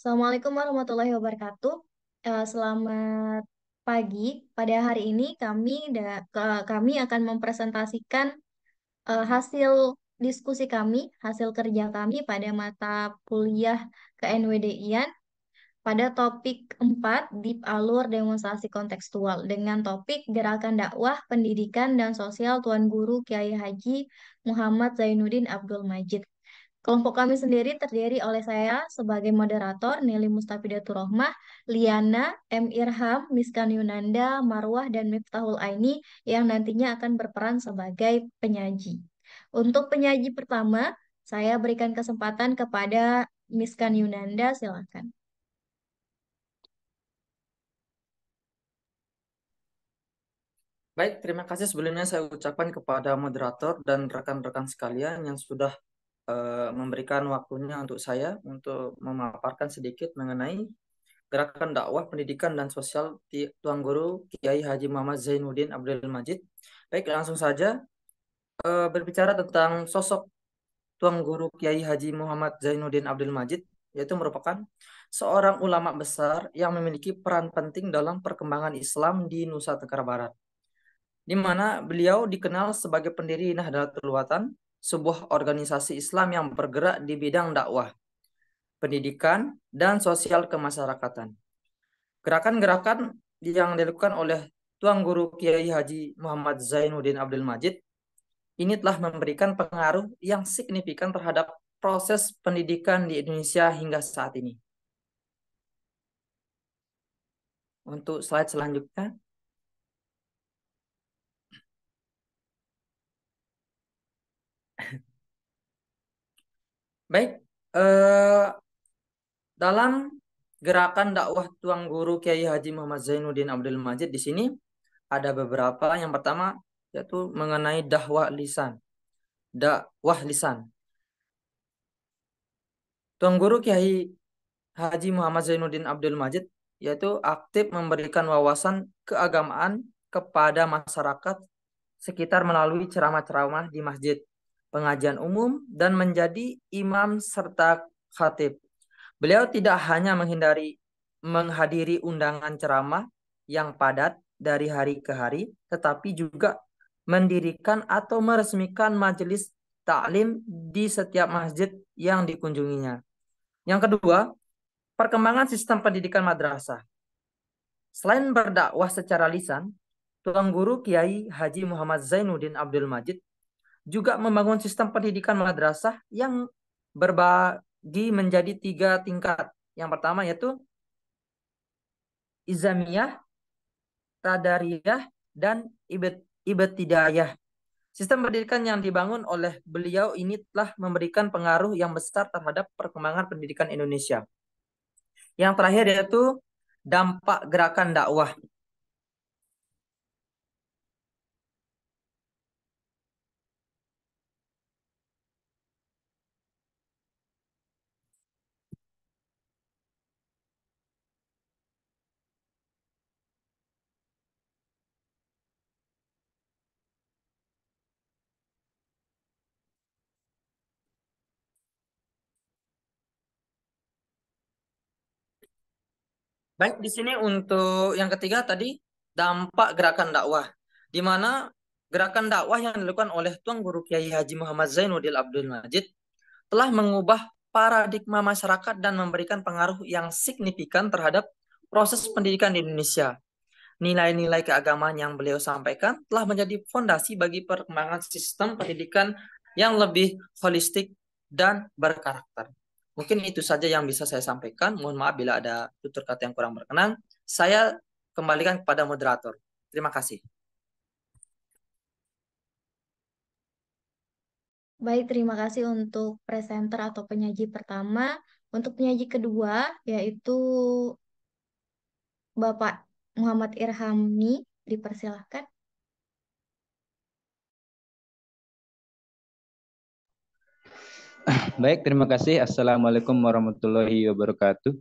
Assalamualaikum warahmatullahi wabarakatuh. Selamat pagi. Pada hari ini kami akan mempresentasikan hasil diskusi kami, hasil kerja kami pada mata kuliah ke-NWDI-an pada topik 4 Deep Alur Demonstrasi Kontekstual dengan topik Gerakan Dakwah, Pendidikan, dan Sosial Tuan Guru Kiai Haji Muhammad Zainuddin Abdul Majid. Kelompok kami sendiri terdiri oleh saya sebagai moderator, Nelly Mustafidatur Rohmah, Liana, M. Irham, Miskan Yunanda, Marwah, dan Miftahul Aini yang nantinya akan berperan sebagai penyaji. Untuk penyaji pertama, saya berikan kesempatan kepada Miskan Yunanda, silakan. Baik, terima kasih sebelumnya saya ucapkan kepada moderator dan rekan-rekan sekalian yang sudah memberikan waktunya untuk saya untuk memaparkan sedikit mengenai gerakan dakwah pendidikan dan sosial Tuan Guru Kiai Haji Muhammad Zainuddin Abdul Majid. Baik, langsung saja berbicara tentang sosok Tuan Guru Kiai Haji Muhammad Zainuddin Abdul Majid, yaitu merupakan seorang ulama besar yang memiliki peran penting dalam perkembangan Islam di Nusa Tenggara Barat, di mana beliau dikenal sebagai pendiri Nahdlatul Ulama, sebuah organisasi Islam yang bergerak di bidang dakwah, pendidikan, dan sosial kemasyarakatan. Gerakan-gerakan yang dilakukan oleh Tuan Guru Kiai Haji Muhammad Zainuddin Abdul Majid ini telah memberikan pengaruh yang signifikan terhadap proses pendidikan di Indonesia hingga saat ini. Untuk slide selanjutnya. Baik, dalam gerakan dakwah Tuan Guru Kiai Haji Muhammad Zainuddin Abdul Majid di sini ada beberapa. Yang pertama yaitu mengenai dakwah lisan. Dakwah lisan. Tuan Guru Kiai Haji Muhammad Zainuddin Abdul Majid yaitu aktif memberikan wawasan keagamaan kepada masyarakat sekitar melalui ceramah-ceramah di masjid, pengajian umum, dan menjadi imam serta khatib. Beliau tidak hanya menghadiri undangan ceramah yang padat dari hari ke hari, tetapi juga mendirikan atau meresmikan majelis taklim di setiap masjid yang dikunjunginya. Yang kedua, perkembangan sistem pendidikan madrasah. Selain berdakwah secara lisan, Tuan Guru Kiai Haji Muhammad Zainuddin Abdul Majid juga membangun sistem pendidikan madrasah yang berbagi menjadi 3 tingkat. Yang pertama yaitu Izamiyah, Qadariyah, dan Ibtidayah. Sistem pendidikan yang dibangun oleh beliau ini telah memberikan pengaruh yang besar terhadap perkembangan pendidikan Indonesia. Yang terakhir yaitu dampak gerakan dakwah. Baik, di sini untuk yang ketiga tadi dampak gerakan dakwah, di mana gerakan dakwah yang dilakukan oleh Tuan Guru Kiai Haji Muhammad Zainuddin Abdul Majid telah mengubah paradigma masyarakat dan memberikan pengaruh yang signifikan terhadap proses pendidikan di Indonesia. Nilai-nilai keagamaan yang beliau sampaikan telah menjadi fondasi bagi perkembangan sistem pendidikan yang lebih holistik dan berkarakter. Mungkin itu saja yang bisa saya sampaikan. Mohon maaf bila ada tutur kata yang kurang berkenan. Saya kembalikan kepada moderator. Terima kasih. Baik, terima kasih untuk presenter atau penyaji pertama. Untuk penyaji kedua, yaitu Bapak Muhammad Irhamni, dipersilahkan. Baik, terima kasih. Assalamualaikum warahmatullahi wabarakatuh.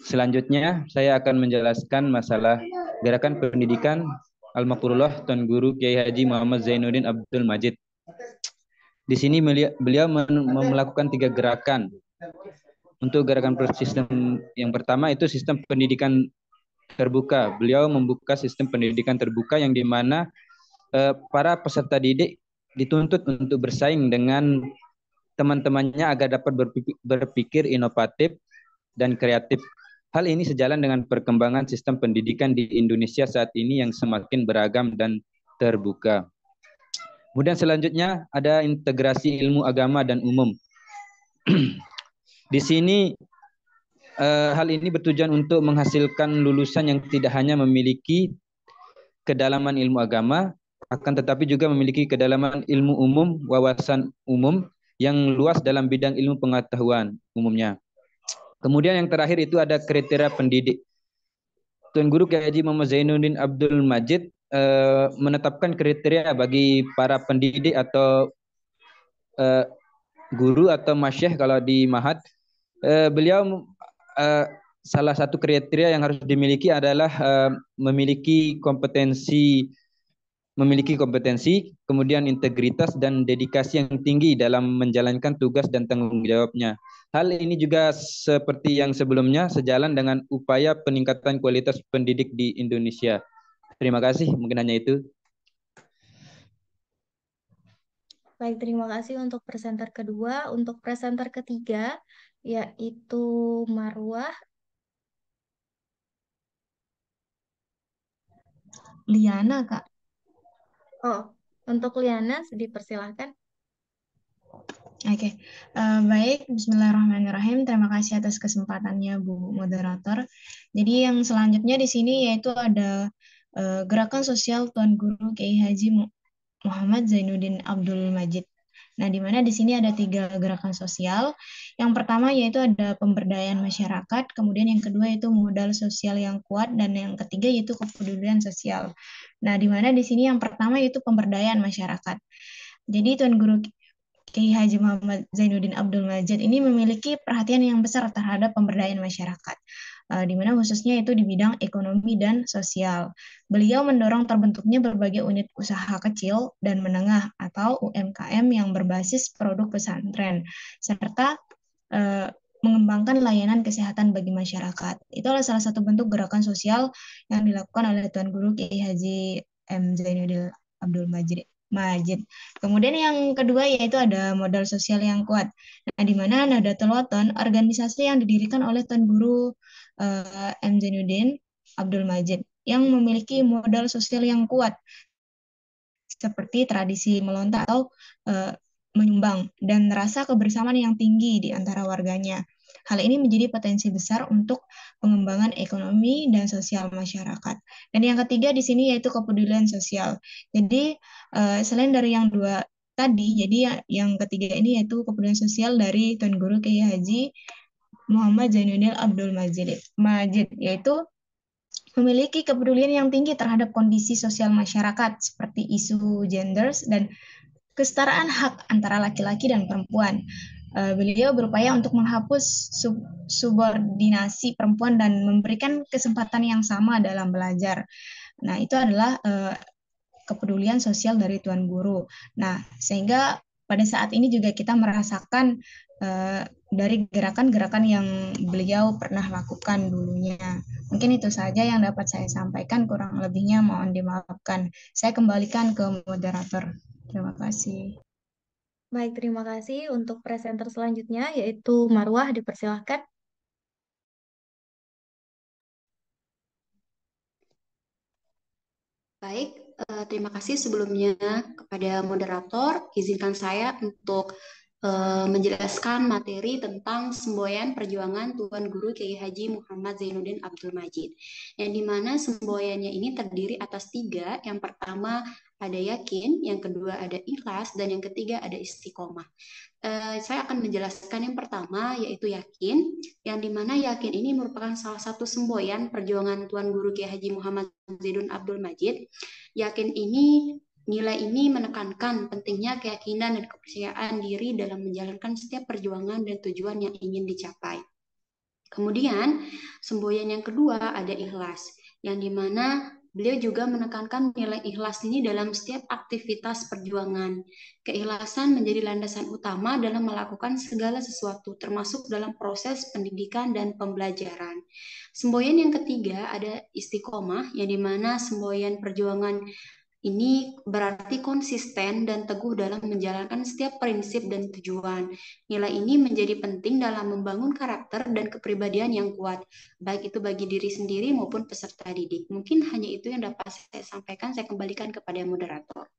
Selanjutnya, saya akan menjelaskan masalah gerakan pendidikan Al-Maqrullah Tuan Guru Kiai Haji Muhammad Zainuddin Abdul Majid. Di sini beliau melakukan 3 gerakan. Untuk gerakan sistem yang pertama itu sistem pendidikan terbuka. Beliau membuka sistem pendidikan terbuka yang dimana para peserta didik dituntut untuk bersaing dengan teman-temannya agar dapat berpikir inovatif dan kreatif. Hal ini sejalan dengan perkembangan sistem pendidikan di Indonesia saat ini yang semakin beragam dan terbuka. Kemudian selanjutnya ada integrasi ilmu agama dan umum. Di sini hal ini bertujuan untuk menghasilkan lulusan yang tidak hanya memiliki kedalaman ilmu agama, akan tetapi juga memiliki kedalaman ilmu umum, wawasan umum yang luas dalam bidang ilmu pengetahuan umumnya. Kemudian yang terakhir itu ada kriteria pendidik. Tuan Guru Kiai Haji Muhammad Zainuddin Abdul Majid menetapkan kriteria bagi para pendidik atau guru atau masyayikh kalau di Mahat. Beliau salah satu kriteria yang harus dimiliki adalah memiliki kompetensi, kemudian integritas dan dedikasi yang tinggi dalam menjalankan tugas dan tanggung jawabnya. Hal ini juga seperti yang sebelumnya sejalan dengan upaya peningkatan kualitas pendidik di Indonesia. Terima kasih, mungkin hanya itu. Baik, terima kasih untuk presenter kedua. Untuk presenter ketiga, yaitu Marwah. Liana, Kak. Oh, untuk Liana, dipersilahkan. Oke, baik. Bismillahirrahmanirrahim. Terima kasih atas kesempatannya, Bu Moderator. Jadi yang selanjutnya di sini yaitu ada gerakan sosial Tuan Guru Kiai Haji Muhammad Zainuddin Abdul Majid. Nah, di mana di sini ada 3 gerakan sosial. Yang pertama yaitu ada pemberdayaan masyarakat, kemudian yang kedua yaitu modal sosial yang kuat, dan yang ketiga yaitu kepedulian sosial. Nah, di mana di sini yang pertama yaitu pemberdayaan masyarakat. Jadi Tuan Guru Kiai Haji Muhammad Zainuddin Abdul Majid ini memiliki perhatian yang besar terhadap pemberdayaan masyarakat, di mana khususnya itu di bidang ekonomi dan sosial. Beliau mendorong terbentuknya berbagai unit usaha kecil dan menengah atau UMKM yang berbasis produk pesantren, serta mengembangkan layanan kesehatan bagi masyarakat. Itu adalah salah satu bentuk gerakan sosial yang dilakukan oleh Tuan Guru Kiai Haji M. Zainuddin Abdul Majid. Kemudian yang kedua yaitu ada modal sosial yang kuat. Nah, di mana Nahdlatul Wathon, organisasi yang didirikan oleh Tuan Guru M. Zainuddin Abdul Majid yang memiliki modal sosial yang kuat seperti tradisi melontar atau menyumbang dan rasa kebersamaan yang tinggi di antara warganya. Hal ini menjadi potensi besar untuk pengembangan ekonomi dan sosial masyarakat. Dan yang ketiga di sini yaitu kepedulian sosial. Jadi selain dari yang dua tadi, jadi yang ketiga ini yaitu kepedulian sosial dari Tuan Guru Kiai Haji Muhammad Zainuddin Abdul Majid, yaitu memiliki kepedulian yang tinggi terhadap kondisi sosial masyarakat seperti isu gender dan kesetaraan hak antara laki-laki dan perempuan. Beliau berupaya untuk menghapus subordinasi perempuan dan memberikan kesempatan yang sama dalam belajar. Nah, itu adalah kepedulian sosial dari Tuan Guru. Nah, sehingga pada saat ini juga kita merasakan dari gerakan-gerakan yang beliau pernah lakukan dulunya. Mungkin itu saja yang dapat saya sampaikan, kurang lebihnya mohon dimaafkan. Saya kembalikan ke moderator. Terima kasih. Baik, terima kasih. Untuk presenter selanjutnya, yaitu Marwah, dipersilahkan. Baik, terima kasih sebelumnya kepada moderator. Izinkan saya untuk menjelaskan materi tentang semboyan perjuangan Tuan Guru Kiai Haji Muhammad Zainuddin Abdul Majid. Yang dimana semboyannya ini terdiri atas 3. Yang pertama ada yakin, yang kedua ada ikhlas, dan yang ketiga ada istiqomah. Saya akan menjelaskan yang pertama yaitu yakin, yang dimana yakin ini merupakan salah satu semboyan perjuangan Tuan Guru Kiai Haji Muhammad Zainuddin Abdul Majid. Yakin ini, nilai ini menekankan pentingnya keyakinan dan kepercayaan diri dalam menjalankan setiap perjuangan dan tujuan yang ingin dicapai. Kemudian, semboyan yang kedua ada ikhlas, yang dimana Beliau juga menekankan nilai ikhlas ini dalam setiap aktivitas perjuangan. Keikhlasan menjadi landasan utama dalam melakukan segala sesuatu, termasuk dalam proses pendidikan dan pembelajaran. Semboyan yang ketiga ada istiqomah, yang dimana semboyan perjuangan ini berarti konsisten dan teguh dalam menjalankan setiap prinsip dan tujuan. Nilai ini menjadi penting dalam membangun karakter dan kepribadian yang kuat, baik itu bagi diri sendiri maupun peserta didik. Mungkin hanya itu yang dapat saya sampaikan. Saya kembalikan kepada moderator.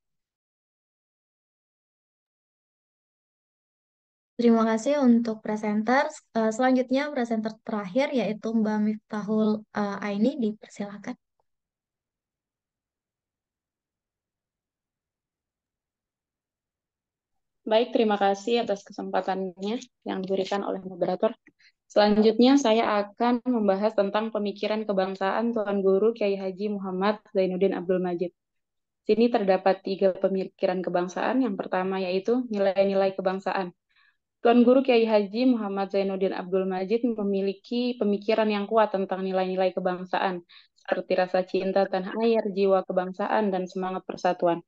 Terima kasih untuk presenter. Selanjutnya presenter terakhir yaitu Mbak Miftahul Aini, dipersilakan. Baik, terima kasih atas kesempatannya yang diberikan oleh moderator. Selanjutnya saya akan membahas tentang pemikiran kebangsaan Tuan Guru Kiai Haji Muhammad Zainuddin Abdul Majid. Sini terdapat 3 pemikiran kebangsaan. Yang pertama yaitu nilai-nilai kebangsaan. Tuan Guru Kiai Haji Muhammad Zainuddin Abdul Majid memiliki pemikiran yang kuat tentang nilai-nilai kebangsaan, seperti rasa cinta tanah air, jiwa kebangsaan, dan semangat persatuan.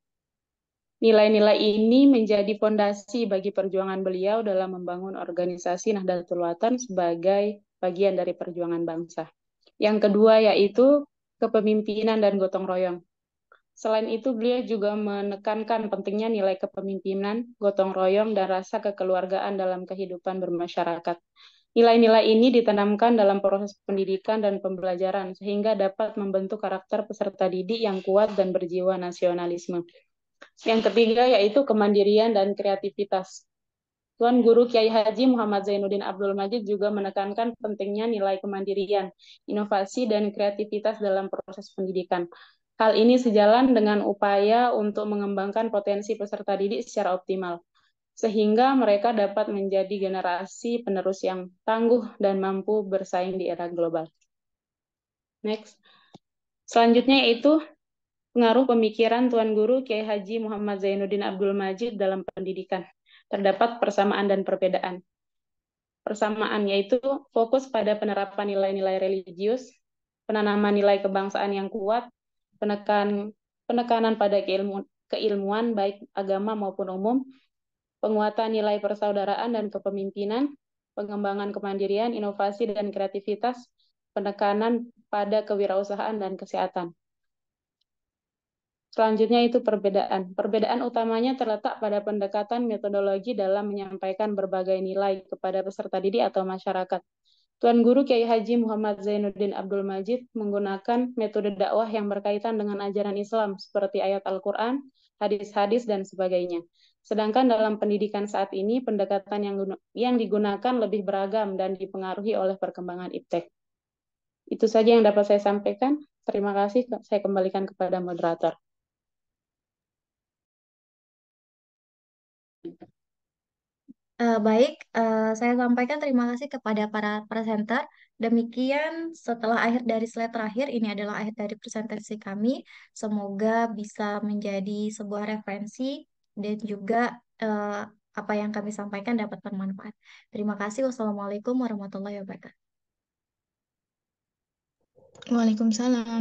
Nilai-nilai ini menjadi fondasi bagi perjuangan beliau dalam membangun organisasi Nahdlatul Ulama sebagai bagian dari perjuangan bangsa. Yang kedua yaitu kepemimpinan dan gotong royong. Selain itu, beliau juga menekankan pentingnya nilai kepemimpinan, gotong royong, dan rasa kekeluargaan dalam kehidupan bermasyarakat. Nilai-nilai ini ditanamkan dalam proses pendidikan dan pembelajaran sehingga dapat membentuk karakter peserta didik yang kuat dan berjiwa nasionalisme. Yang ketiga yaitu kemandirian dan kreativitas. Tuan Guru Kiai Haji Muhammad Zainuddin Abdul Majid juga menekankan pentingnya nilai kemandirian, inovasi, dan kreativitas dalam proses pendidikan. Hal ini sejalan dengan upaya untuk mengembangkan potensi peserta didik secara optimal, sehingga mereka dapat menjadi generasi penerus yang tangguh dan mampu bersaing di era global. Next. Selanjutnya yaitu pengaruh pemikiran Tuan Guru Kiai Haji Muhammad Zainuddin Abdul Majid dalam pendidikan. Terdapat persamaan dan perbedaan. Persamaan yaitu fokus pada penerapan nilai-nilai religius, penanaman nilai kebangsaan yang kuat, penekanan pada keilmuan baik agama maupun umum, penguatan nilai persaudaraan dan kepemimpinan, pengembangan kemandirian, inovasi dan kreativitas, penekanan pada kewirausahaan dan kesehatan. Selanjutnya itu perbedaan. Perbedaan utamanya terletak pada pendekatan metodologi dalam menyampaikan berbagai nilai kepada peserta didik atau masyarakat. Tuan Guru Kiai Haji Muhammad Zainuddin Abdul Majid menggunakan metode dakwah yang berkaitan dengan ajaran Islam seperti ayat Al-Quran, hadis-hadis, dan sebagainya. Sedangkan dalam pendidikan saat ini, pendekatan yang digunakan lebih beragam dan dipengaruhi oleh perkembangan iptek. Itu saja yang dapat saya sampaikan. Terima kasih. Saya kembalikan kepada moderator. Baik, saya sampaikan terima kasih kepada para presenter. Demikian setelah akhir dari slide terakhir, ini adalah akhir dari presentasi kami. Semoga bisa menjadi sebuah referensi dan juga apa yang kami sampaikan dapat bermanfaat. Terima kasih. Wassalamualaikum warahmatullahi wabarakatuh. Waalaikumsalam.